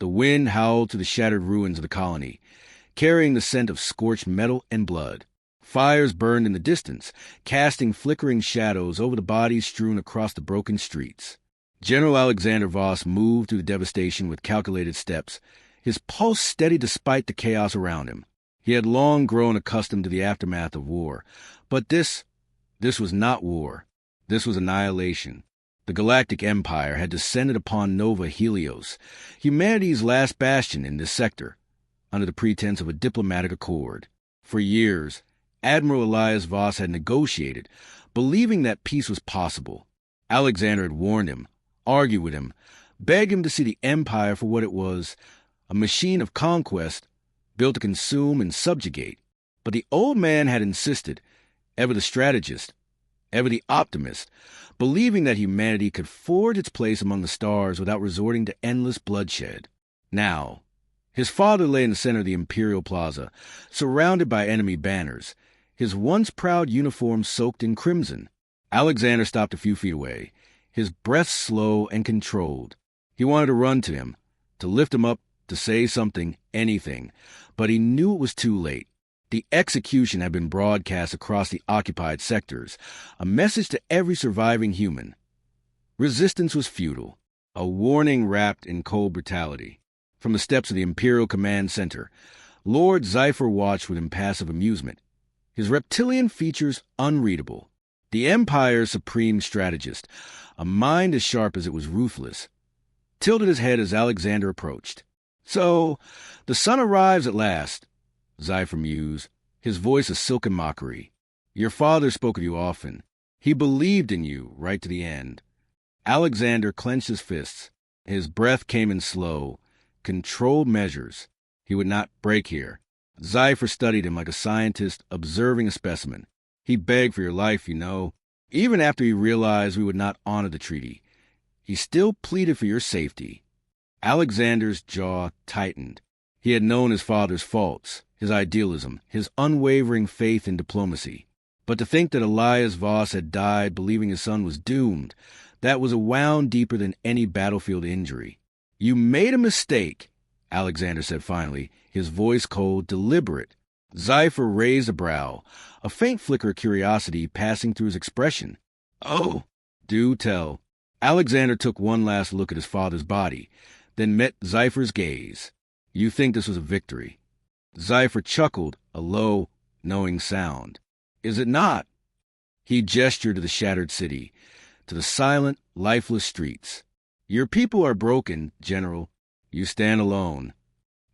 The wind howled through the shattered ruins of the colony, carrying the scent of scorched metal and blood. Fires burned in the distance, casting flickering shadows over the bodies strewn across the broken streets. General Alexander Voss moved through the devastation with calculated steps, his pulse steady despite the chaos around him. He had long grown accustomed to the aftermath of war, but this was not war. This was annihilation. The Galactic Empire had descended upon Nova Helios, humanity's last bastion in this sector, under the pretense of a diplomatic accord. For years, Admiral Elias Voss had negotiated, believing that peace was possible. Alexander had warned him, argued with him, begged him to see the Empire for what it was, a machine of conquest built to consume and subjugate. But the old man had insisted, ever the strategist, ever the optimist, believing that humanity could forge its place among the stars without resorting to endless bloodshed. Now, his father lay in the center of the Imperial Plaza, surrounded by enemy banners, his once proud uniform soaked in crimson. Alexander stopped a few feet away, his breath slow and controlled. He wanted to run to him, to lift him up, to say something, anything, but he knew it was too late. The execution had been broadcast across the occupied sectors, a message to every surviving human. Resistance was futile, a warning wrapped in cold brutality. From the steps of the Imperial Command Center, Lord Scifi watched with impassive amusement, his reptilian features unreadable. The Empire's supreme strategist, a mind as sharp as it was ruthless, tilted his head as Alexander approached. "So, the sun arrives at last," Scifi mused, his voice a silken mockery. "Your father spoke of you often. He believed in you right to the end." Alexander clenched his fists. His breath came in slow, controlled measures. He would not break here. Scifi studied him like a scientist observing a specimen. "He begged for your life, you know. Even after he realized we would not honor the treaty, he still pleaded for your safety." Alexander's jaw tightened. He had known his father's faults, his idealism, his unwavering faith in diplomacy. But to think that Elias Voss had died believing his son was doomed, that was a wound deeper than any battlefield injury. "You made a mistake," Alexander said finally, his voice cold, deliberate. Scifi raised a brow, a faint flicker of curiosity passing through his expression. "Oh, do tell." Alexander took one last look at his father's body, then met Scifi's gaze. "You think this was a victory?" Scifi chuckled, a low, knowing sound. "Is it not?" He gestured to the shattered city, to the silent, lifeless streets. "Your people are broken, General. You stand alone."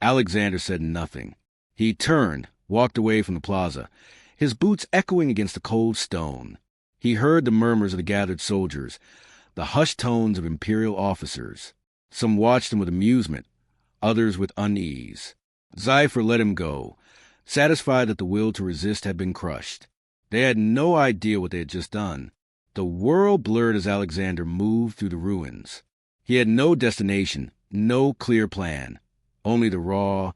Alexander said nothing. He turned, walked away from the plaza, his boots echoing against the cold stone. He heard the murmurs of the gathered soldiers, the hushed tones of imperial officers. Some watched him with amusement, others with unease. Scifi let him go, satisfied that the will to resist had been crushed. They had no idea what they had just done. The world blurred as Alexander moved through the ruins. He had no destination, no clear plan, only the raw,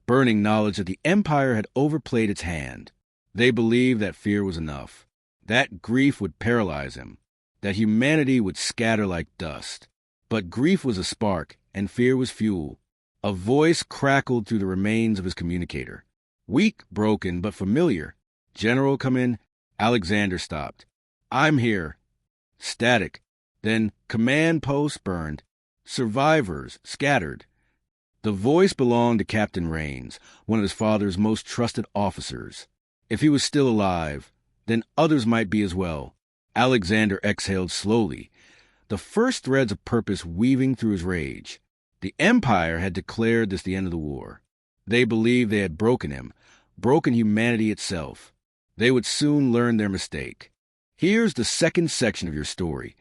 burning knowledge that the Empire had overplayed its hand. They believed that fear was enough, that grief would paralyze him, that humanity would scatter like dust. But grief was a spark, and fear was fuel. A voice crackled through the remains of his communicator. Weak, broken, but familiar. "General, come in." Alexander stopped. "I'm here." Static. Then command posts burned. Survivors scattered. The voice belonged to Captain Rains, one of his father's most trusted officers. If he was still alive, then others might be as well. Alexander exhaled slowly, the first threads of purpose weaving through his rage. The Empire had declared this the end of the war. They believed they had broken him, broken humanity itself. They would soon learn their mistake. Here's the second section of your story,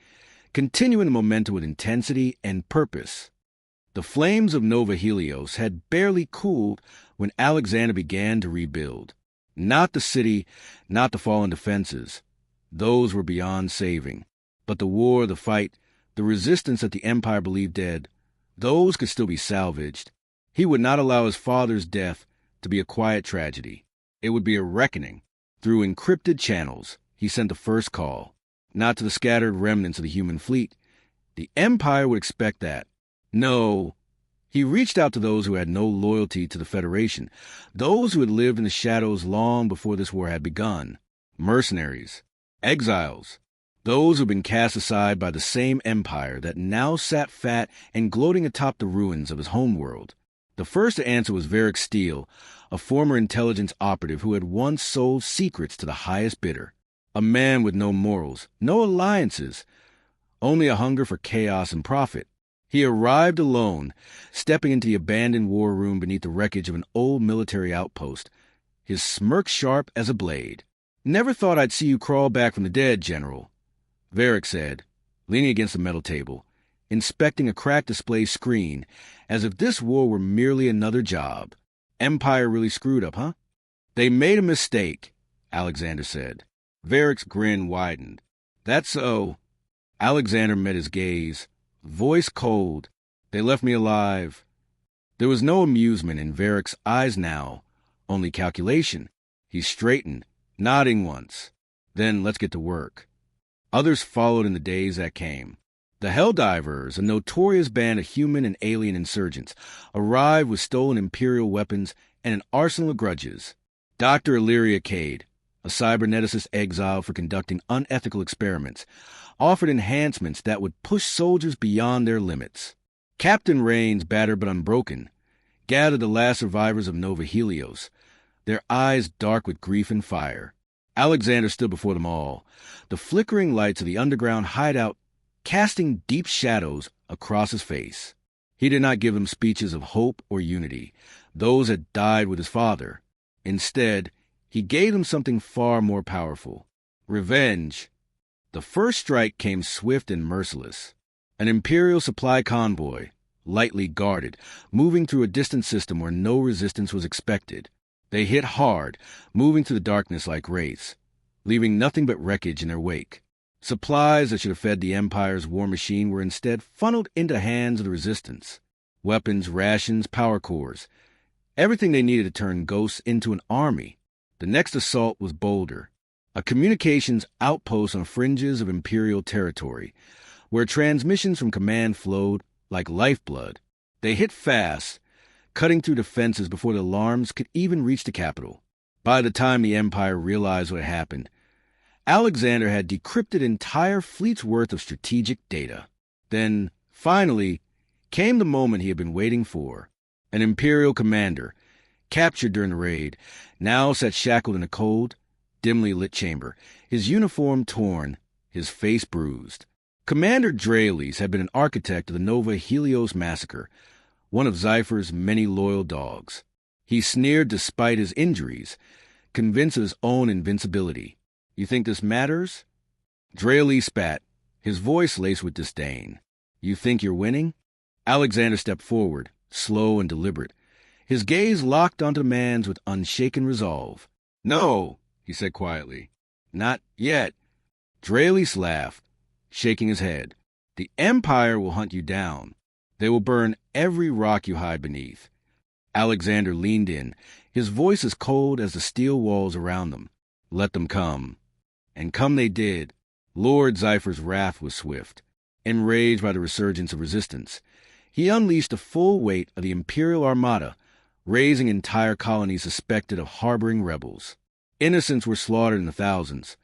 continuing the momentum with intensity and purpose. The flames of Nova Helios had barely cooled when Alexander began to rebuild. Not the city, not the fallen defenses. Those were beyond saving. But the war, the fight, the resistance that the Empire believed dead, those could still be salvaged. He would not allow his father's death to be a quiet tragedy. It would be a reckoning. Through encrypted channels, he sent the first call, not to the scattered remnants of the human fleet. The Empire would expect that. No, He reached out to those who had no loyalty to the Federation, those who had lived in the shadows long before this war had begun. Mercenaries, exiles, those who had been cast aside by the same empire that now sat fat and gloating atop the ruins of his homeworld. The first to answer was Varric Steele, a former intelligence operative who had once sold secrets to the highest bidder. A man with no morals, no alliances, only a hunger for chaos and profit. He arrived alone, stepping into the abandoned war room beneath the wreckage of an old military outpost, his smirk sharp as a blade. "Never thought I'd see you crawl back from the dead, General," Varric said, leaning against the metal table, inspecting a cracked display screen, as if this war were merely another job. "Empire really screwed up, huh?" "They made a mistake," Alexander said. Varric's grin widened. "That's so." Alexander met his gaze, voice cold. "They left me alive." There was no amusement in Varric's eyes now, only calculation. He straightened, nodding once. "Then let's get to work." Others followed in the days that came. The Helldivers, a notorious band of human and alien insurgents, arrived with stolen Imperial weapons and an arsenal of grudges. Dr. Illyria Cade, a cyberneticist exiled for conducting unethical experiments, offered enhancements that would push soldiers beyond their limits. Captain Rains, battered but unbroken, gathered the last survivors of Nova Helios, their eyes dark with grief and fire. Alexander stood before them all, the flickering lights of the underground hideout casting deep shadows across his face. He did not give them speeches of hope or unity. Those had died with his father. Instead, he gave them something far more powerful: revenge. The first strike came swift and merciless. An Imperial supply convoy, lightly guarded, moving through a distant system where no resistance was expected. They hit hard, moving through the darkness like wraiths, leaving nothing but wreckage in their wake. Supplies that should have fed the Empire's war machine were instead funneled into the hands of the Resistance. Weapons, rations, power cores. Everything they needed to turn ghosts into an army. The next assault was bolder. A communications outpost on the fringes of Imperial territory, where transmissions from command flowed like lifeblood. They hit fast, cutting through defenses before the alarms could even reach the capital. By the time the Empire realized what had happened, Alexander had decrypted entire fleets' worth of strategic data. Then, finally, came the moment he had been waiting for. An Imperial commander, captured during the raid, now sat shackled in a cold, dimly lit chamber, his uniform torn, his face bruised. Commander Drales had been an architect of the Nova Helios massacre, one of Zypher's many loyal dogs. He sneered despite his injuries, convinced of his own invincibility. "You think this matters?" Drales spat, his voice laced with disdain. "You think you're winning?" Alexander stepped forward, slow and deliberate, his gaze locked onto the man's with unshaken resolve. "No," he said quietly. "Not yet." Drales laughed, shaking his head. "The Empire will hunt you down. They will burn every rock you hide beneath." Alexander leaned in, his voice as cold as the steel walls around them. "Let them come." And come they did. Lord Zypher's wrath was swift. Enraged by the resurgence of resistance, he unleashed the full weight of the Imperial Armada, raising entire colonies suspected of harboring rebels. Innocents were slaughtered in the thousands.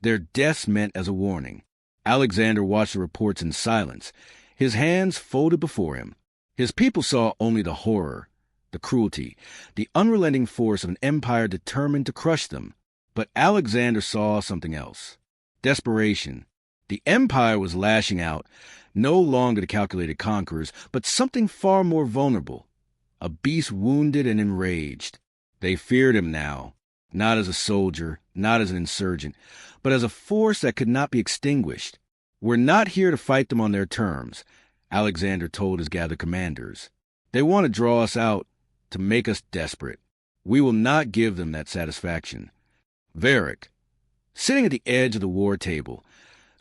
Their deaths meant as a warning. Alexander watched the reports in silence, his hands folded before him. His people saw only the horror, the cruelty, the unrelenting force of an empire determined to crush them. But Alexander saw something else. Desperation. The Empire was lashing out, no longer the calculated conquerors, but something far more vulnerable. A beast wounded and enraged. They feared him now, not as a soldier, not as an insurgent, but as a force that could not be extinguished. "We're not here to fight them on their terms," Alexander told his gathered commanders. "They want to draw us out, to make us desperate. We will not give them that satisfaction." Varric, sitting at the edge of the war table,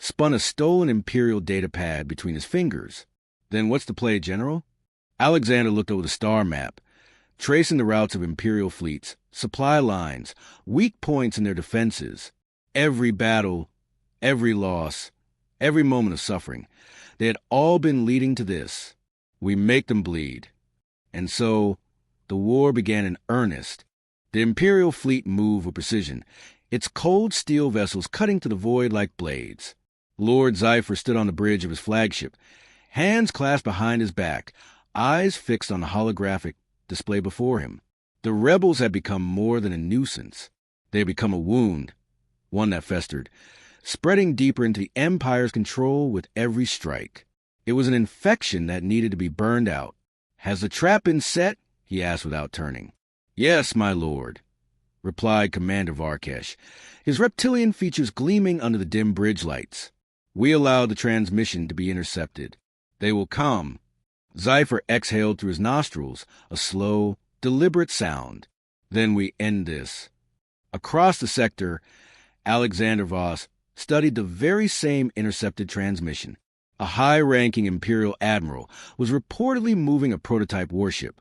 spun a stolen Imperial data pad between his fingers. "Then what's the play, General?" Alexander looked over the star map, tracing the routes of Imperial fleets, supply lines, weak points in their defenses. Every battle, every loss, every moment of suffering, they had all been leading to this. "We make them bleed. And so, the war began in earnest. The Imperial fleet moved with precision, its cold steel vessels cutting to the void like blades. Lord Scifi stood on the bridge of his flagship, hands clasped behind his back, eyes fixed on the holographic display before him. The rebels had become more than a nuisance. They had become a wound, one that festered, spreading deeper into the Empire's control with every strike. It was an infection that needed to be burned out. "Has the trap been set?" he asked without turning. "Yes, my lord," replied Commander Varkesh, his reptilian features gleaming under the dim bridge lights. "We allowed the transmission to be intercepted. They will come." Scifi exhaled through his nostrils, a slow, deliberate sound. "Then we end this." Across the sector, Alexander Voss studied the very same intercepted transmission. A high-ranking Imperial admiral was reportedly moving a prototype warship,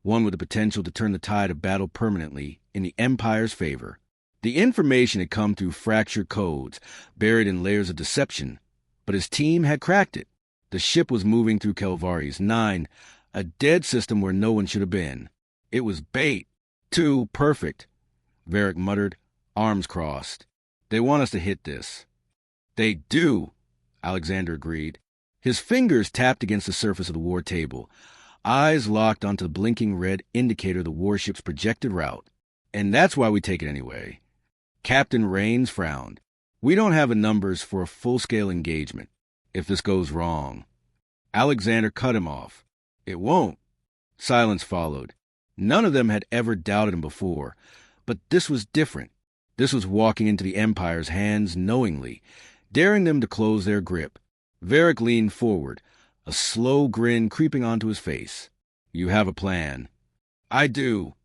one with the potential to turn the tide of battle permanently in the Empire's favor. The information had come through fractured codes, buried in layers of deception, but his team had cracked it. The ship was moving through Kelvaris 9, a dead system where no one should have been. It was bait. Too perfect, Varric muttered, arms crossed. "They want us to hit this." "They do," Alexander agreed. His fingers tapped against the surface of the war table, eyes locked onto the blinking red indicator of the warship's projected route. "And that's why we take it anyway." Captain Rains frowned. "We don't have the numbers for a full-scale engagement. If this goes wrong..." Alexander cut him off. "It won't." Silence followed. None of them had ever doubted him before, but this was different. This was walking into the Empire's hands knowingly, daring them to close their grip. Varric leaned forward, a slow grin creeping onto his face. "You have a plan." "I do."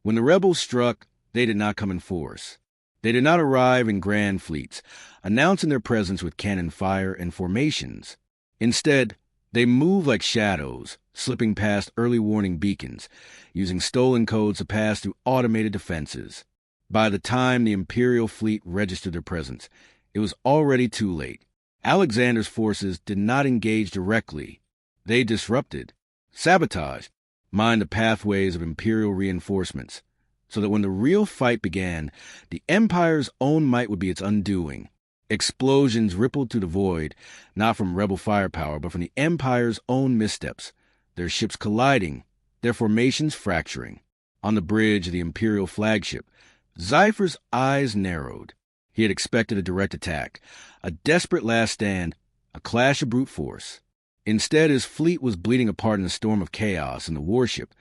When the rebels struck, they did not come in force. They did not arrive in grand fleets, announcing their presence with cannon fire and formations. Instead, they moved like shadows, slipping past early warning beacons, using stolen codes to pass through automated defenses. By the time the Imperial fleet registered their presence, it was already too late. Alexander's forces did not engage directly. They disrupted, sabotaged, mined the pathways of Imperial reinforcements, so that when the real fight began, the Empire's own might would be its undoing. Explosions rippled through the void, not from rebel firepower, but from the Empire's own missteps, their ships colliding, their formations fracturing. On the bridge of the Imperial flagship, Scifi's eyes narrowed. He had expected a direct attack, a desperate last stand, a clash of brute force. Instead, his fleet was bleeding apart in a storm of chaos, and the warship,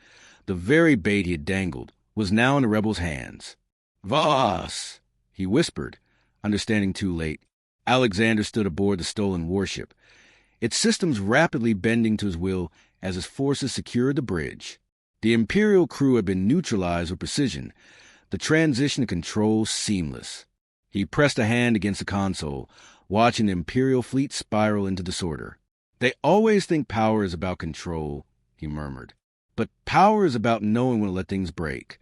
the very bait he had dangled, was now in the rebels' hands. "Voss!" he whispered, understanding too late. Alexander stood aboard the stolen warship, its systems rapidly bending to his will as his forces secured the bridge. The Imperial crew had been neutralized with precision, the transition to control seamless. He pressed a hand against the console, watching the Imperial fleet spiral into disorder. "They always think power is about control," he murmured. "But power is about knowing when to let things break."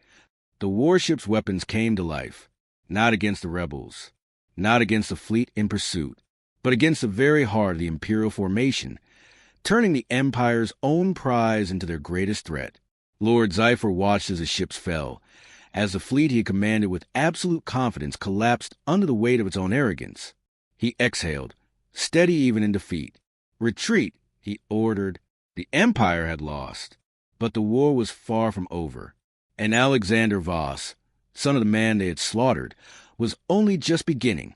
The warship's weapons came to life, not against the rebels, not against the fleet in pursuit, but against the very heart of the Imperial formation, turning the Empire's own prize into their greatest threat. Lord Scifi watched as the ships fell, as the fleet he had commanded with absolute confidence collapsed under the weight of its own arrogance. He exhaled, steady even in defeat. "Retreat," he ordered. The Empire had lost, but the war was far from over, and Alexander Voss, son of the man they had slaughtered, was only just beginning.